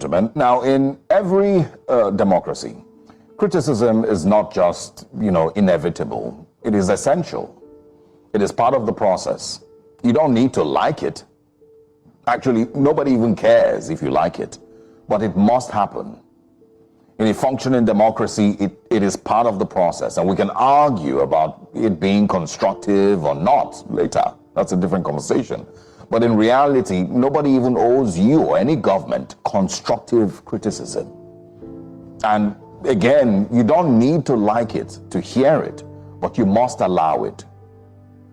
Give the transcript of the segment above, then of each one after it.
gentlemen. Now, in every democracy, criticism is not just, inevitable. It is essential. It is part of the process. You don't need to like it. Actually, nobody even cares if you like it, but it must happen. In a functioning democracy, it is part of the process, and we can argue about it being constructive or not later. That's a different conversation. But in reality, nobody even owes you or any government constructive criticism. And again, you don't need to like it to hear it, but you must allow it.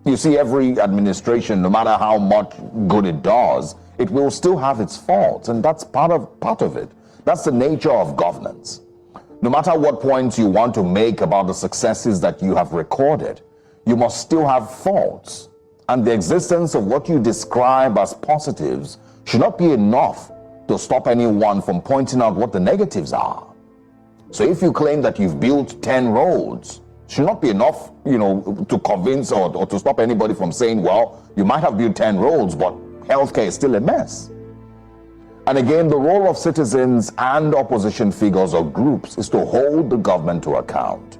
You see, every administration, no matter how much good it does, it will still have its faults, and that's part of it. That's the nature of governance. No matter what points you want to make about the successes that you have recorded, you must still have faults. And the existence of what you describe as positives should not be enough to stop anyone from pointing out what the negatives are. So if you claim that you've built 10 roads, it should not be enough, to convince or to stop anybody from saying, well, you might have built 10 roads, but healthcare is still a mess. And again, the role of citizens and opposition figures or groups is to hold the government to account.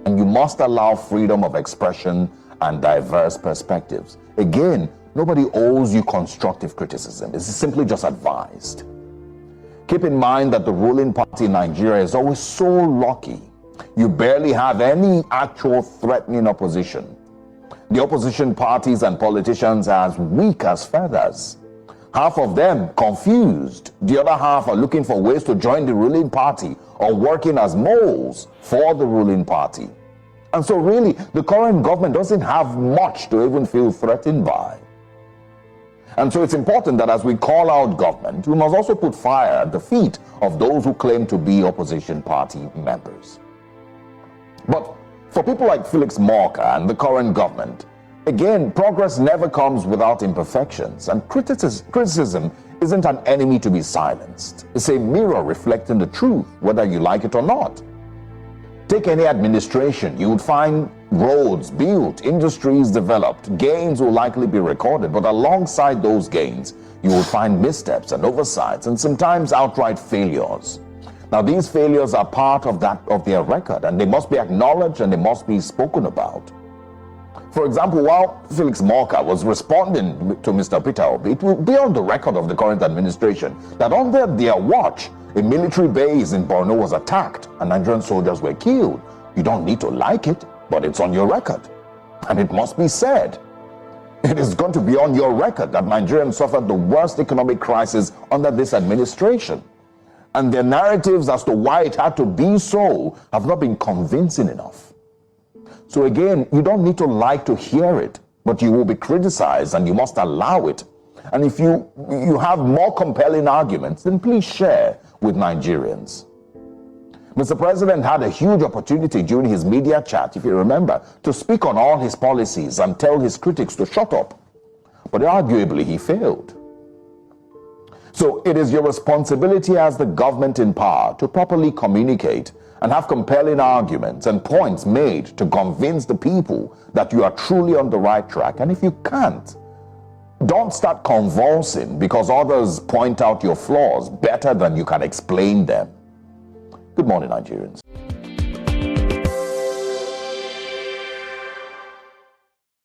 And you must allow freedom of expression and diverse perspectives. Again, nobody owes you constructive criticism. It's simply just advised. Keep in mind that the ruling party in Nigeria is always so lucky. You barely have any actual threatening opposition. The opposition parties and politicians are as weak as feathers. Half of them confused. The other half are looking for ways to join the ruling party or working as moles for the ruling party. And so really, the current government doesn't have much to even feel threatened by. And so it's important that as we call out government, we must also put fire at the feet of those who claim to be opposition party members. But for people like Felix Morka and the current government, again, progress never comes without imperfections, and criticism isn't an enemy to be silenced. It's a mirror reflecting the truth, whether you like it or not. Take any administration, you would find roads built, industries developed, gains will likely be recorded, but alongside those gains, you will find missteps and oversights and sometimes outright failures. Now, these failures are part of their record, and they must be acknowledged and they must be spoken about. For example, while Felix Morka was responding to Mr. Peter Obi, it will be on the record of the current administration that under their watch, a military base in Borno was attacked and Nigerian soldiers were killed. You don't need to like it, but it's on your record. And it must be said. It is going to be on your record that Nigerians suffered the worst economic crisis under this administration. And their narratives as to why it had to be so have not been convincing enough. So again, you don't need to like to hear it, but you will be criticized and you must allow it. And if you have more compelling arguments, then please share with Nigerians. Mr. President had a huge opportunity during his media chat, if you remember, to speak on all his policies and tell his critics to shut up. But arguably he failed. So it is your responsibility as the government in power to properly communicate and have compelling arguments and points made to convince the people that you are truly on the right track. And if you can't, don't start convulsing because others point out your flaws better than you can explain them. Good morning, Nigerians.